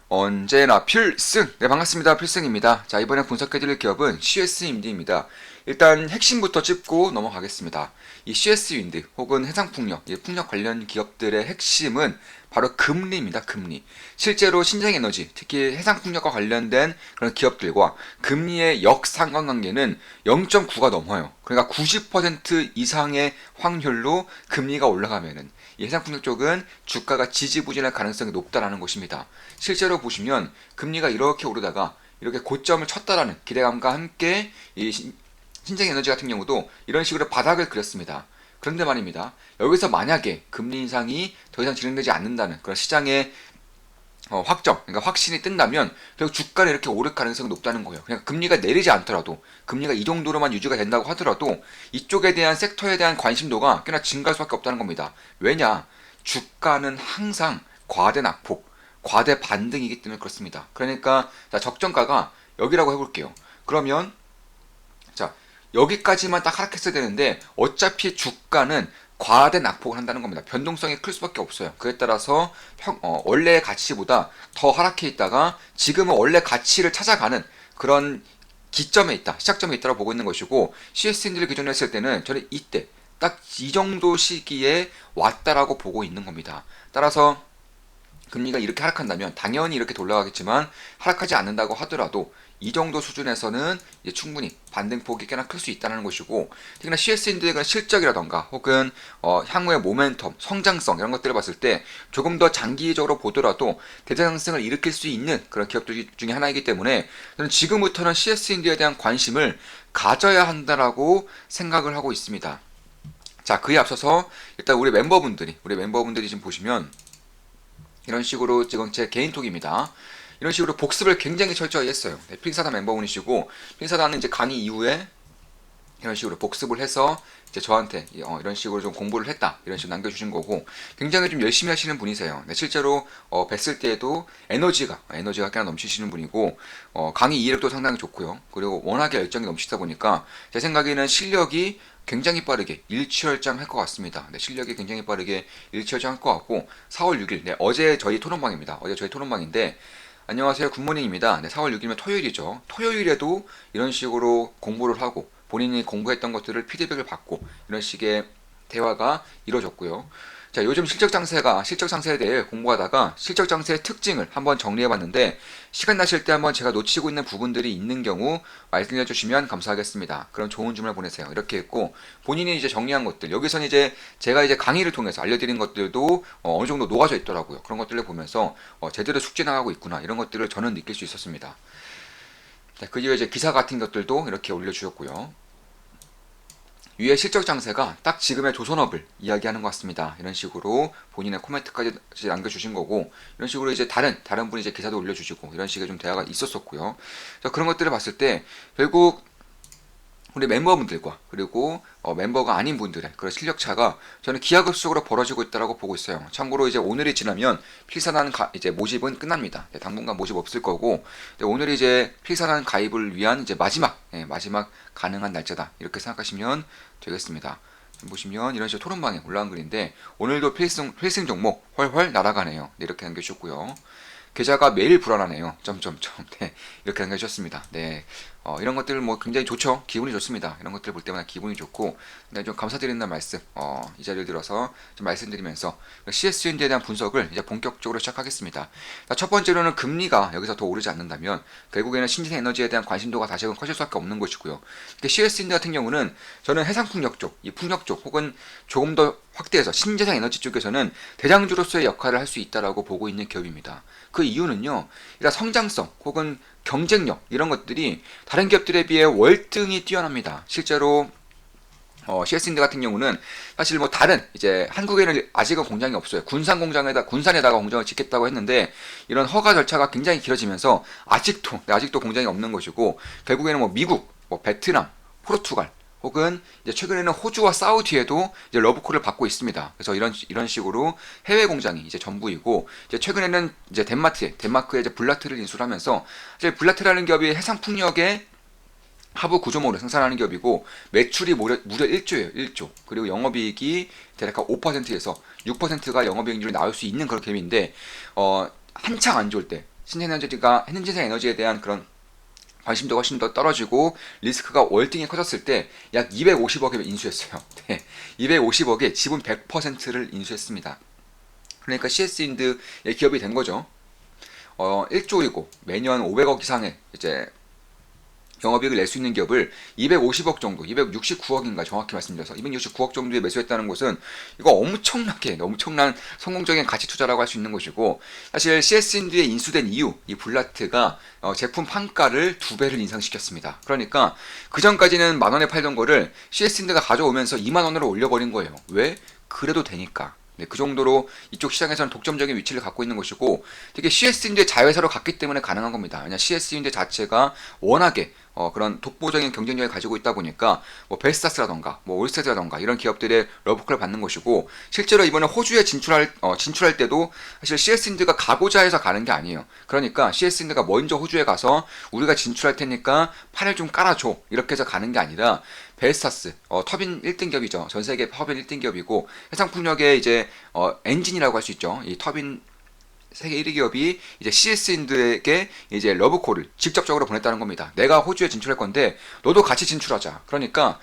언제나 필승! 네, 반갑습니다. 필승입니다. 자, 이번에 분석해드릴 기업은 CS윈드입니다. 일단 핵심부터 짚고 넘어가겠습니다. 이 CS윈드 혹은 해상풍력, 풍력 관련 기업들의 핵심은 바로 금리입니다. 금리. 실제로 신재생에너지, 특히 해상풍력과 관련된 그런 기업들과 금리의 역상관관계는 0.9가 넘어요. 그러니까 90% 이상의 확률로 금리가 올라가면은 이 해상풍력 쪽은 주가가 지지부진할 가능성이 높다라는 것입니다. 실제로 보시면 금리가 이렇게 오르다가 이렇게 고점을 쳤다라는 기대감과 함께 이 신재생에너지 같은 경우도 이런 식으로 바닥을 그렸습니다. 그런데 말입니다. 여기서 만약에 금리 인상이 더 이상 진행되지 않는다는 그런 시장의 확정, 그러니까 확신이 뜬다면 결국 주가는 이렇게 오를 가능성이 높다는 거예요. 그러니까 금리가 내리지 않더라도 금리가 이 정도로만 유지가 된다고 하더라도 이쪽에 대한 섹터에 대한 관심도가 꽤나 증가할 수밖에 없다는 겁니다. 왜냐? 주가는 항상 과대 낙폭, 과대 반등이기 때문에 그렇습니다. 그러니까 자, 적정가가 여기라고 해볼게요. 그러면 자, 여기까지만 딱 하락했어야 되는데 어차피 주가는 과대 낙폭을 한다는 겁니다. 변동성이 클 수밖에 없어요. 그에 따라서 원래의 가치보다 더 하락해 있다가 지금은 원래 가치를 찾아가는 그런 기점에 있다, 시작점에 있다고 보고 있는 것이고 CS인들을 기존에 했을 때는 저는 이때 딱 이 정도 시기에 왔다라고 보고 있는 겁니다. 따라서 금리가 이렇게 하락한다면 당연히 이렇게 올라가겠지만 하락하지 않는다고 하더라도 이 정도 수준에서는 이제 충분히 반등폭이 꽤나 클 수 있다는 것이고 특히나 CS인들의 실적이라던가 혹은 향후의 모멘텀, 성장성 이런 것들을 봤을 때 조금 더 장기적으로 보더라도 대장상승을 일으킬 수 있는 그런 기업들 중에 하나이기 때문에 저는 지금부터는 CS인들에 대한 관심을 가져야 한다라고 생각을 하고 있습니다. 자, 그에 앞서서 일단 우리 멤버분들이 지금 보시면 이런 식으로 지금 제 개인 톡입니다. 이런 식으로 복습을 굉장히 철저히 했어요. 네, 핑사단 멤버분이시고 핑사단은 이제 강의 이후에 이런 식으로 복습을 해서 이제 저한테 이런 식으로 좀 공부를 했다 이런 식으로 남겨주신 거고 굉장히 좀 열심히 하시는 분이세요. 네, 실제로 뵀을 때에도 에너지가 꽤나 넘치시는 분이고 강의 이력도 상당히 좋고요. 그리고 워낙에 열정이 넘치다 보니까 제 생각에는 실력이 굉장히 빠르게 일취월장 할 것 같습니다. 네, 실력이 굉장히 빠르게 일취월장 할 것 같고 4월 6일 네, 어제 저희 토론방입니다. 어제 저희 토론방인데 안녕하세요 굿모닝입니다. 네, 4월 6일이면 토요일이죠. 토요일에도 이런 식으로 공부를 하고 본인이 공부했던 것들을 피드백을 받고 이런 식의 대화가 이루어졌고요. 자, 요즘 실적 장세에 대해 공부하다가 실적 장세의 특징을 한번 정리해봤는데 시간 나실 때 한번 제가 놓치고 있는 부분들이 있는 경우 말씀해 주시면 감사하겠습니다. 그런 좋은 주문을 보내세요. 이렇게 했고 본인이 이제 정리한 것들 여기서는 이제 제가 이제 강의를 통해서 알려드린 것들도 어느 정도 녹아져 있더라고요. 그런 것들을 보면서 제대로 숙제 나가고 있구나 이런 것들을 저는 느낄 수 있었습니다. 자, 그 이후에 이제 기사 같은 것들도 이렇게 올려주셨고요. 위에 실적 장세가 딱 지금의 조선업을 이야기하는 것 같습니다. 이런 식으로 본인의 코멘트까지 남겨주신 거고, 이런 식으로 이제 다른 분이 이제 기사도 올려주시고, 이런 식의 좀 대화가 있었었고요. 그런 것들을 봤을 때, 결국 우리 멤버분들과 그리고 멤버가 아닌 분들의 그런 실력 차가 저는 기하급수적으로 벌어지고 있다고 보고 있어요. 참고로 이제 오늘이 지나면 필사단 이제 모집은 끝납니다. 네, 당분간 모집 없을 거고 오늘이 이제 필사단 가입을 위한 이제 마지막 가능한 날짜다 이렇게 생각하시면 되겠습니다. 보시면 이런 식으로 토론방에 올라온 글인데 오늘도 필승 종목 훨훨 날아가네요. 네, 이렇게 남겨주셨고요. 계좌가 매일 불안하네요. 점점점. 네, 이렇게 남겨주셨습니다. 네, 이런 것들 뭐 굉장히 좋죠. 기분이 좋습니다. 이런 것들 볼 때마다 기분이 좋고, 네, 좀 감사드린다는 말씀, 이 자리를 들어서 좀 말씀드리면서 CS인드에 대한 분석을 이제 본격적으로 시작하겠습니다. 첫 번째로는 금리가 여기서 더 오르지 않는다면 결국에는 신재생 에너지에 대한 관심도가 다시금 커질 수밖에 없는 것이고요. CS인드 같은 경우는 저는 해상풍력 쪽, 이 풍력 쪽 혹은 조금 더 확대해서 신재생 에너지 쪽에서는 대장주로서의 역할을 할 수 있다라고 보고 있는 기업입니다. 그 이유는요, 일단 성장성 혹은 경쟁력 이런 것들이 다른 기업들에 비해 월등히 뛰어납니다. 실제로 CS인드 같은 경우는 사실 뭐 다른 이제 한국에는 아직은 공장이 없어요. 군산에다가 공장을 짓겠다고 했는데 이런 허가 절차가 굉장히 길어지면서 아직도 공장이 없는 것이고 결국에는 뭐 미국, 뭐 베트남, 포르투갈 혹은 이제 최근에는 호주와 사우디에도 이제 러브콜을 받고 있습니다. 그래서 이런 식으로 해외 공장이 이제 전부이고 이제 최근에는 이제 덴마크에 이제 블라트를 인수를 하면서 이제 블라트라는 기업이 해상 풍력의 하부 구조물을 생산하는 기업이고 매출이 무려 1조예요. 1조. 그리고 영업이익이 대략 5%에서 6%가 영업이익률이 나올 수 있는 그런 기업인데 한창 안 좋을 때 신재생 에너지에 대한 그런 관심도가 훨씬 더 떨어지고 리스크가 월등히 커졌을 때 약 250억에 인수했어요. 네, 250억에 지분 100%를 인수했습니다. 그러니까 CS인드의 기업이 된 거죠. 1조이고 매년 500억 이상의 이제 영업이익을 낼 수 있는 기업을 250억 정도, 269억인가 정확히 말씀드려서 269억 정도에 매수했다는 것은 이거 엄청난 성공적인 가치 투자라고 할 수 있는 것이고, 사실 CS인드에 인수된 이후 이 블라트가 제품 판가를 2배를 인상시켰습니다. 그러니까 그 전까지는 만 원에 팔던 거를 CS인드가 가져오면서 2만 원으로 올려버린 거예요. 왜? 그래도 되니까. 네, 그 정도로 이쪽 시장에서는 독점적인 위치를 갖고 있는 것이고, 특히 CS인드 자회사로 갔기 때문에 가능한 겁니다. 왜냐 CS인드 자체가 워낙에 그런 독보적인 경쟁력을 가지고 있다 보니까 뭐 벨스타스라던가 뭐 올스테드라던가 이런 기업들의 러브콜을 받는 것이고, 실제로 이번에 호주에 진출할 때도 사실 CS인드가 가고자 해서 가는 게 아니에요. 그러니까 CS인드가 먼저 호주에 가서 우리가 진출할 테니까 판을 좀 깔아줘 이렇게 해서 가는 게 아니라, 벨스타스 터빈 1등기업이죠. 전 세계 터빈 1등기업이고 해상풍력의 이제 엔진이라고 할 수 있죠. 이 터빈 세계 1위 기업이 이제 CS인드에게 이제 러브콜을 직접적으로 보냈다는 겁니다. 내가 호주에 진출할 건데 너도 같이 진출하자. 그러니까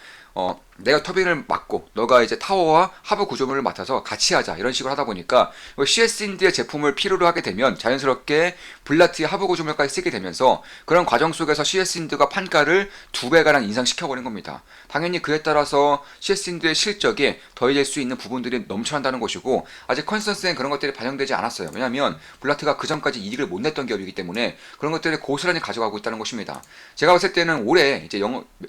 내가 터빈을 맡고 너가 이제 타워와 하부 구조물을 맡아서 같이 하자, 이런 식으로 하다 보니까 CS인드의 제품을 필요로 하게 되면 자연스럽게 블라트의 하부 구조물까지 쓰게 되면서 그런 과정 속에서 CS인드가 판가를 2배가량 인상시켜버린 겁니다. 당연히 그에 따라서 CS인드의 실적에 더해질 수 있는 부분들이 넘쳐난다는 것이고, 아직 컨센서스엔 그런 것들이 반영되지 않았어요. 왜냐하면 블라트가 그 전까지 이익을 못 냈던 기업이기 때문에 그런 것들을 고스란히 가져가고 있다는 것입니다. 제가 봤을 때는 올해 이제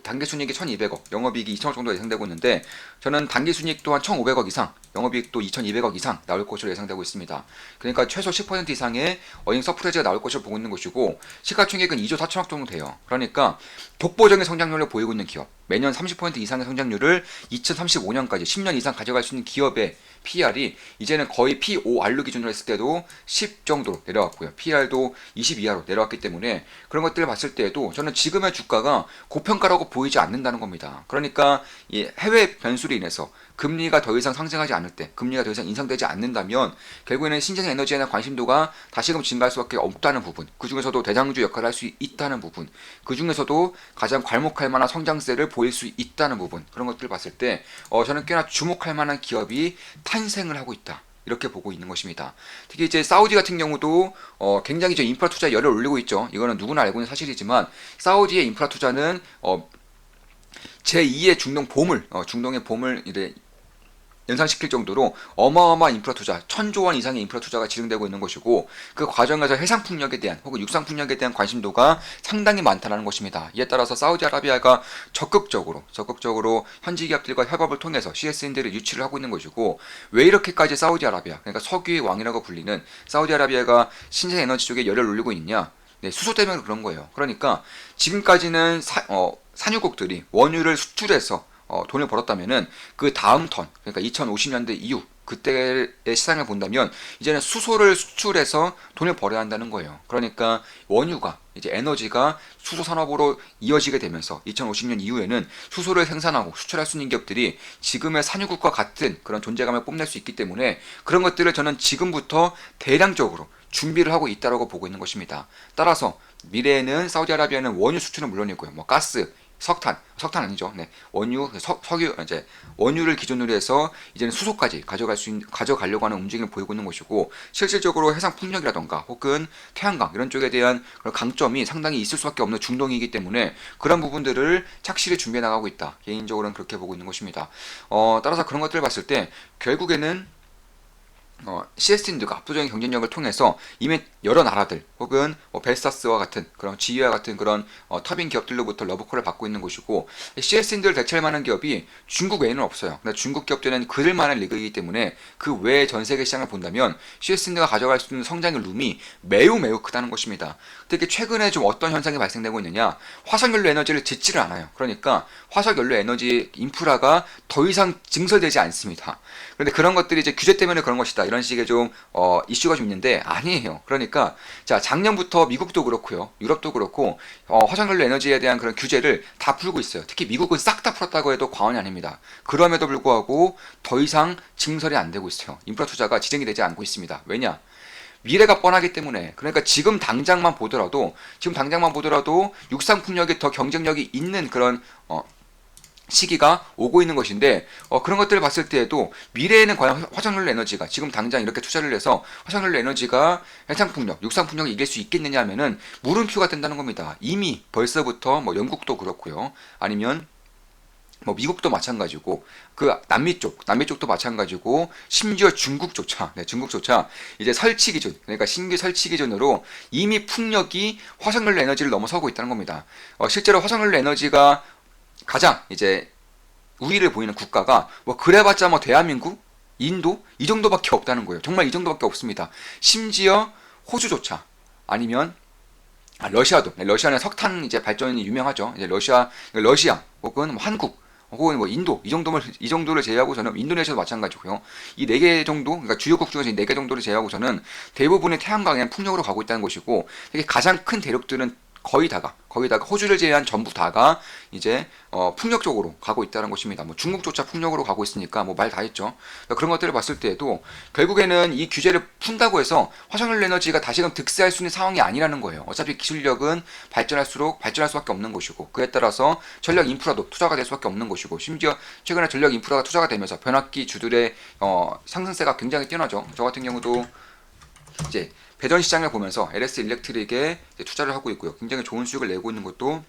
당기순이익이 1200억, 영업이익이 2000억 정도 예상되고 있는데, 저는 당기순이익 또한 1500억 이상, 영업이익도 2200억 이상 나올 것으로 예상되고 있습니다. 그러니까 최소 10% 이상의 어닝 서프라이즈가 나올 것으로 보고 있는 것이고, 시가총액은 2조 4천억 정도 돼요. 그러니까 독보적인 성장률을 보이고 있는 기업, 매년 30% 이상의 성장률을 2035년까지 10년 이상 가져갈 수 있는 기업의 PR이 이제는 거의 P5R로 기준으로 했을 때도 10 정도로 내려왔고요. PR도 20 이하로 내려왔기 때문에 그런 것들을 봤을 때에도 저는 지금의 주가가 고평가라고 보이지 않는다는 겁니다. 그러니까 이 해외 변수로 인해서 금리가 더 이상 상승하지 않을 때, 금리가 더 이상 인상되지 않는다면 결국에는 신재생 에너지에 대한 관심도가 다시금 증가할 수밖에 없다는 부분, 그 중에서도 대장주 역할을 할 수 있다는 부분, 그 중에서도 가장 괄목할 만한 성장세를 보일 수 있다는 부분, 그런 것들을 봤을 때 저는 꽤나 주목할 만한 기업이 탄생을 하고 있다, 이렇게 보고 있는 것입니다. 특히 이제 사우디 같은 경우도 굉장히 인프라 투자에 열을 올리고 있죠. 이거는 누구나 알고 있는 사실이지만 사우디의 인프라 투자는 제2의 중동의 봄을 이제 연상시킬 정도로 어마어마한 인프라 투자, 1000조 원 이상의 인프라 투자가 진행되고 있는 것이고, 그 과정에서 해상풍력에 대한 혹은 육상풍력에 대한 관심도가 상당히 많다는 것입니다. 이에 따라서 사우디아라비아가 적극적으로 현지 기업들과 협업을 통해서 CS인드를 유치를 하고 있는 것이고, 왜 이렇게까지 사우디아라비아, 그러니까 석유의 왕이라고 불리는 사우디아라비아가 신재생 에너지 쪽에 열을 올리고 있냐? 네, 수소 때문에 그런 거예요. 그러니까 지금까지는 산유국들이 원유를 수출해서 돈을 벌었다면은 그 다음 턴, 그러니까 2050년대 이후 그때의 시장을 본다면 이제는 수소를 수출해서 돈을 벌어야 한다는 거예요. 그러니까 원유가 이제 에너지가 수소 산업으로 이어지게 되면서 2050년 이후에는 수소를 생산하고 수출할 수 있는 기업들이 지금의 산유국과 같은 그런 존재감을 뽐낼 수 있기 때문에 그런 것들을 저는 지금부터 대량적으로 준비를 하고 있다고 보고 있는 것입니다. 따라서 미래에는 사우디아라비아는 원유 수출은 물론이고요, 뭐 가스, 석탄 아니죠. 네, 원유, 석유, 이제 원유를 기준으로 해서 이제는 수소까지 가져가려고 하는 움직임을 보이고 있는 것이고, 실질적으로 해상 풍력이라던가 혹은 태양광 이런 쪽에 대한 그런 강점이 상당히 있을 수밖에 없는 중동이기 때문에 그런 부분들을 착실히 준비해 나가고 있다. 개인적으로는 그렇게 보고 있는 것입니다. 따라서 그런 것들을 봤을 때 결국에는 CS인드가 압도적인 경쟁력을 통해서 이미 여러 나라들 혹은 벨스타스와 같은 그런 GE와 같은 그런 터빈 기업들로부터 러브콜을 받고 있는 것이고, CS인드를 대체할 만한 기업이 중국 외에는 없어요. 근데 중국 기업들은 그들만의 리그이기 때문에 그 외의 전 세계 시장을 본다면 CS인드가 가져갈 수 있는 성장의 룸이 매우 크다는 것입니다. 특히 최근에 좀 어떤 현상이 발생되고 있느냐, 화석연료 에너지를 짓지를 않아요. 그러니까 화석연료 에너지 인프라가 더 이상 증설되지 않습니다. 그런데 그런 것들이 이제 규제 때문에 그런 것이다, 이런 식의 좀 이슈가 좀 있는데 아니에요. 그러니까 자, 작년부터 미국도 그렇고요, 유럽도 그렇고 화석연료 에너지에 대한 그런 규제를 다 풀고 있어요. 특히 미국은 싹 다 풀었다고 해도 과언이 아닙니다. 그럼에도 불구하고 더 이상 증설이 안 되고 있어요. 인프라 투자가 진행이 되지 않고 있습니다. 왜냐? 미래가 뻔하기 때문에, 그러니까 지금 당장만 보더라도 육상 풍력이 더 경쟁력이 있는 그런 시기가 오고 있는 것인데, 그런 것들을 봤을 때에도 미래에는 과연 화석연료 에너지가 지금 당장 이렇게 투자를 해서 화석연료 에너지가 해상풍력, 육상풍력을 이길 수 있겠느냐 하면은 물음표가 된다는 겁니다. 이미 벌써부터 뭐 영국도 그렇고요, 아니면 뭐 미국도 마찬가지고, 그 남미 쪽도 마찬가지고, 심지어 중국조차 이제 설치 기준, 그러니까 신규 설치 기준으로 이미 풍력이 화석연료 에너지를 넘어서고 있다는 겁니다. 실제로 화석연료 에너지가 가장 이제 우위를 보이는 국가가 뭐 그래봤자 뭐 대한민국, 인도 이 정도밖에 없다는 거예요. 정말 이 정도밖에 없습니다. 심지어 호주조차, 아니면 러시아도, 러시아는 석탄 이제 발전이 유명하죠. 이제 러시아 혹은 뭐 한국 혹은 뭐 인도 이 정도를 제외하고서는, 인도네시아도 마찬가지고요. 이 네 개 정도, 그러니까 주요국 중에서 이 네 개 정도를 제외하고서는 대부분의 태양광이나 풍력으로 가고 있다는 것이고, 되게 가장 큰 대륙들은 거의 다가 호주를 제외한 전부 다가 이제 풍력 쪽으로 가고 있다는 것입니다. 뭐 중국조차 풍력으로 가고 있으니까 뭐 말 다 했죠. 그러니까 그런 것들을 봤을 때에도 결국에는 이 규제를 푼다고 해서 화석연료 에너지가 다시금 득세할 수 있는 상황이 아니라는 거예요. 어차피 기술력은 발전할수록 발전할 수밖에 없는 것이고, 그에 따라서 전력 인프라도 투자가 될 수밖에 없는 것이고, 심지어 최근에 전력 인프라가 투자가 되면서 변압기 주들의 상승세가 굉장히 뛰어나죠. 저 같은 경우도 이제 배전 시장을 보면서 LS 일렉트릭에 투자를 하고 있고요. 굉장히 좋은 수익을 내고 있는 것도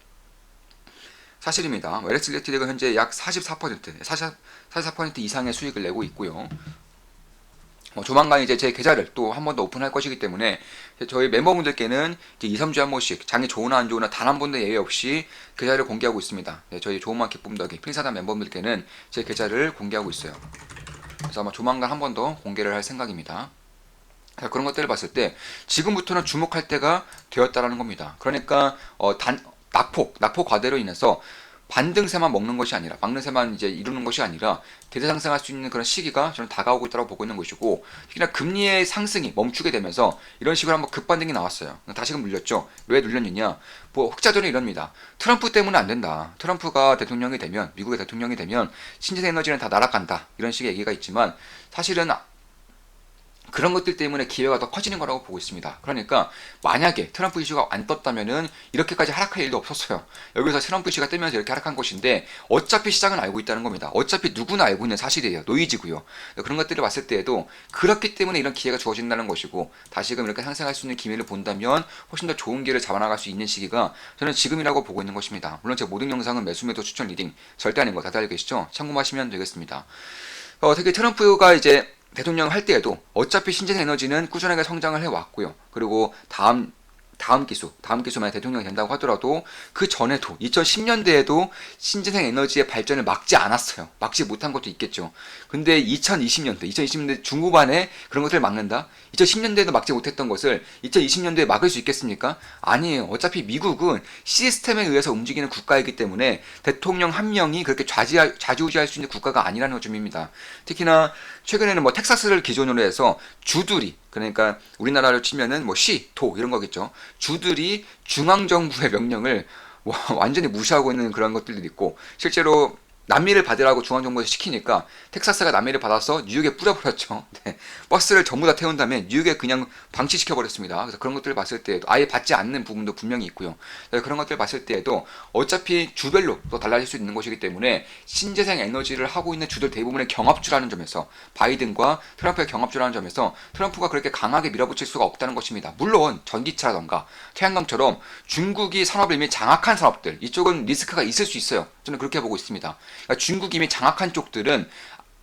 사실입니다. LS 일렉트릭은 현재 약 44% 이상의 수익을 내고 있고요. 조만간 이제 제 계좌를 또 한 번 더 오픈할 것이기 때문에 저희 멤버분들께는 이제 2, 3주에 한 번씩 장이 좋으나 안 좋으나 단 한 번도 예외 없이 계좌를 공개하고 있습니다. 네, 저희 좋은만 기쁨 덕에 필사단 멤버분들께는 제 계좌를 공개하고 있어요. 그래서 아마 조만간 한 번 더 공개를 할 생각입니다. 그런 것들을 봤을 때 지금부터는 주목할 때가 되었다라는 겁니다. 그러니까 낙폭 과대로 인해서 반등세만 먹는 것이 아니라, 막는세만 이제 이루는 것이 아니라 대대상승할 수 있는 그런 시기가 저는 다가오고 있다고 보고 있는 것이고, 특히나 금리의 상승이 멈추게 되면서 이런 식으로 한번 급반등이 나왔어요. 다시금 눌렸죠. 왜 눌렸느냐? 뭐 흑자들은 이럽니다. 트럼프 때문에 안 된다. 트럼프가 대통령이 되면, 미국의 대통령이 되면 신재생 에너지는 다 날아간다, 이런 식의 얘기가 있지만, 사실은 그런 것들 때문에 기회가 더 커지는 거라고 보고 있습니다. 그러니까 만약에 트럼프 이슈가 안 떴다면은 이렇게까지 하락할 일도 없었어요. 여기서 트럼프 이슈가 뜨면서 이렇게 하락한 것인데, 어차피 시장은 알고 있다는 겁니다. 어차피 누구나 알고 있는 사실이에요. 노이즈고요. 그런 것들을 봤을 때에도 그렇기 때문에 이런 기회가 주어진다는 것이고, 다시금 이렇게 상승할 수 있는 기회를 본다면 훨씬 더 좋은 기회를 잡아나갈 수 있는 시기가 저는 지금이라고 보고 있는 것입니다. 물론 제 모든 영상은 매수매도 추천 리딩 절대 아닌 거 다들 알고 계시죠? 참고하시면 되겠습니다. 특히 트럼프가 이제 대통령 할 때에도 어차피 신재생 에너지는 꾸준하게 성장을 해왔고요. 그리고 다음 기수 만약 대통령이 된다고 하더라도 그 전에도 2010년대에도 신재생 에너지의 발전을 막지 않았어요. 막지 못한 것도 있겠죠. 근데 2020년대 중후반에 그런 것들을 막는다? 2010년대에도 막지 못했던 것을 2020년대에 막을 수 있겠습니까? 아니에요. 어차피 미국은 시스템에 의해서 움직이는 국가이기 때문에 대통령 한 명이 그렇게 좌지우지할 수 있는 국가가 아니라는 점입니다. 특히나 최근에는 뭐 텍사스를 기준으로 해서 주들이, 그러니까 우리나라로 치면은 뭐 시, 도 이런 거겠죠. 주들이 중앙정부의 명령을 완전히 무시하고 있는 그런 것들도 있고, 실제로 난미를 받으라고 중앙정부에서 시키니까 텍사스가 난미를 받아서 뉴욕에 뿌려버렸죠. 네. 버스를 전부 다 태운 다음에 뉴욕에 그냥 방치시켜버렸습니다. 그래서 그런 것들을 봤을 때에도 아예 받지 않는 부분도 분명히 있고요. 그런 것들을 봤을 때에도 어차피 주별로 또 달라질 수 있는 것이기 때문에 신재생 에너지를 하고 있는 주들 대부분의 경합주라는 점에서, 바이든과 트럼프의 경합주라는 점에서 트럼프가 그렇게 강하게 밀어붙일 수가 없다는 것입니다. 물론 전기차라던가 태양광처럼 중국이 산업을 이미 장악한 산업들, 이쪽은 리스크가 있을 수 있어요. 저는 그렇게 보고 있습니다. 그러니까 중국이 이미 장악한 쪽들은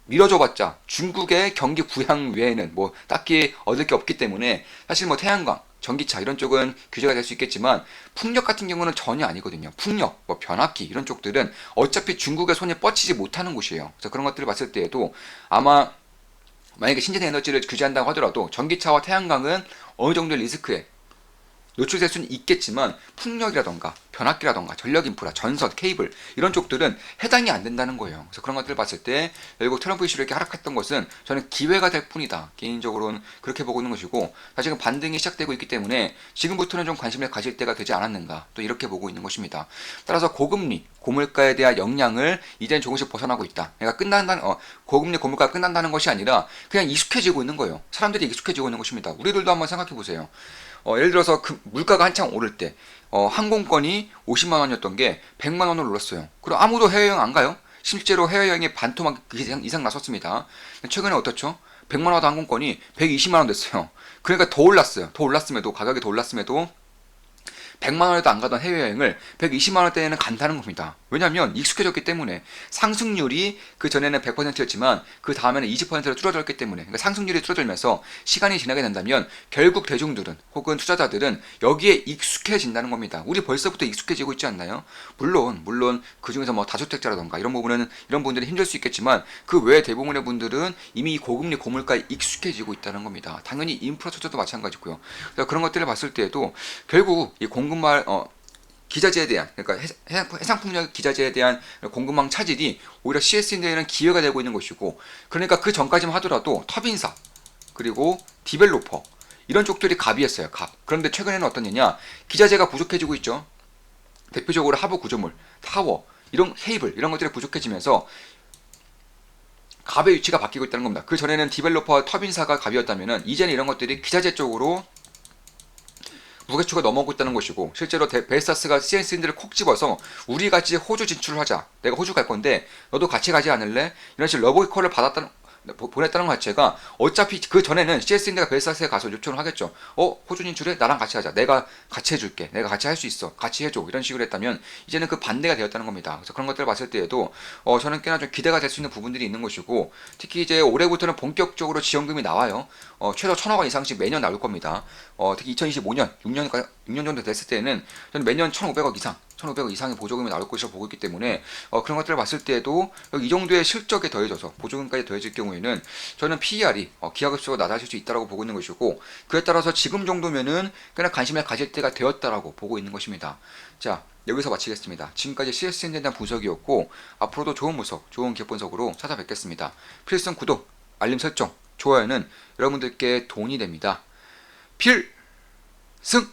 밀어줘봤자 중국의 경기 부양 외에는 뭐 딱히 얻을 게 없기 때문에, 사실 뭐 태양광, 전기차 이런 쪽은 규제가 될 수 있겠지만 풍력 같은 경우는 전혀 아니거든요. 풍력, 뭐 변압기 이런 쪽들은 어차피 중국의 손에 뻗치지 못하는 곳이에요. 그래서 그런 것들을 봤을 때에도 아마 만약에 신재생 에너지를 규제한다고 하더라도 전기차와 태양광은 어느 정도의 리스크에 노출될 수는 있겠지만 풍력이라던가 변압기라던가 전력 인프라, 전선, 케이블 이런 쪽들은 해당이 안 된다는 거예요. 그래서 그런 것들을 봤을 때 결국 트럼프 이슈로 이렇게 하락했던 것은 저는 기회가 될 뿐이다. 개인적으로는 그렇게 보고 있는 것이고, 지금 반등이 시작되고 있기 때문에 지금부터는 좀 관심을 가질 때가 되지 않았는가, 또 이렇게 보고 있는 것입니다. 따라서 고금리, 고물가에 대한 영향을 이제는 조금씩 벗어나고 있다. 그러니까 고금리, 고물가가 끝난다는 것이 아니라 그냥 익숙해지고 있는 거예요. 사람들이 익숙해지고 있는 것입니다. 우리들도 한번 생각해 보세요. 예를 들어서 그 물가가 한창 오를 때 항공권이 50만 원이었던 게 100만 원으로 올랐어요. 그럼 아무도 해외여행 안 가요? 실제로 해외여행이 반토막 이상 났었습니다. 최근에 어떻죠? 100만 원 항공권이 120만 원 됐어요. 그러니까 더 올랐어요. 가격이 더 올랐음에도 100만 원에도 안 가던 해외여행을 120만 원대에는 간다는 겁니다. 왜냐하면 익숙해졌기 때문에. 상승률이 그 전에는 100%였지만 그 다음에는 20%로 줄어들었기 때문에. 그러니까 상승률이 줄어들면서 시간이 지나게 된다면 결국 대중들은 혹은 투자자들은 여기에 익숙해진다는 겁니다. 우리 벌써부터 익숙해지고 있지 않나요? 물론 그 중에서 뭐 다주택자라던가 이런 분들이 힘들 수 있겠지만 그 외 대부분의 분들은 이미 고금리 고물가에 익숙해지고 있다는 겁니다. 당연히 인프라 투자도 마찬가지고요. 그래서 그런 것들을 봤을 때에도 결국 이 공급망 기자재에 대한, 그러니까 해상풍력 기자재에 대한 공급망 차질이 오히려 CS인데는 기회가 되고 있는 것이고, 그러니까 그 전까지만 하더라도 터빈사 그리고 디벨로퍼 이런 쪽들이 갑이었어요. 갑. 그런데 최근에는 어떠느냐, 기자재가 부족해지고 있죠. 대표적으로 하부 구조물, 타워, 이런 케이블 이런 것들이 부족해지면서 갑의 위치가 바뀌고 있다는 겁니다. 그 전에는 디벨로퍼와 터빈사가 갑이었다면은 이제는 이런 것들이 기자재 쪽으로 무게추가 넘어오고 있다는 것이고, 실제로 벨사스가 CNC인들을 콕 집어서 우리 같이 호주 진출을 하자, 내가 호주 갈 건데 너도 같이 가지 않을래? 이런 식으로 러브콜을 보냈다는 것 자체가, 어차피 그 전에는 CS인들가 벨사스에 가서 요청을 하겠죠. 호주 진출해? 나랑 같이 하자. 내가 같이 해줄게. 내가 같이 할 수 있어. 같이 해줘. 이런 식으로 했다면 이제는 그 반대가 되었다는 겁니다. 그래서 그런 것들을 봤을 때에도 저는 꽤나 좀 기대가 될 수 있는 부분들이 있는 것이고, 특히 이제 올해부터는 본격적으로 지원금이 나와요. 최소 1,000억 원 이상씩 매년 나올 겁니다. 특히 2025년 6년 정도 됐을 때는 저는 매년 1,500억 이상의 보조금이 나올 것이라고 보고 있기 때문에 그런 것들을 봤을 때에도 이 정도의 실적에 더해져서 보조금까지 더해질 경우에는 저는 PER이 기하급수가 낮아질 수 있다고 보고 있는 것이고, 그에 따라서 지금 정도면은 꽤나 관심을 가질 때가 되었다라고 보고 있는 것입니다. 자, 여기서 마치겠습니다. 지금까지 CSN에 대한 분석이었고, 앞으로도 좋은 분석, 좋은 기업 분석으로 찾아뵙겠습니다. 필승 구독, 알림 설정, 좋아요는 여러분들께 돈이 됩니다. 필승!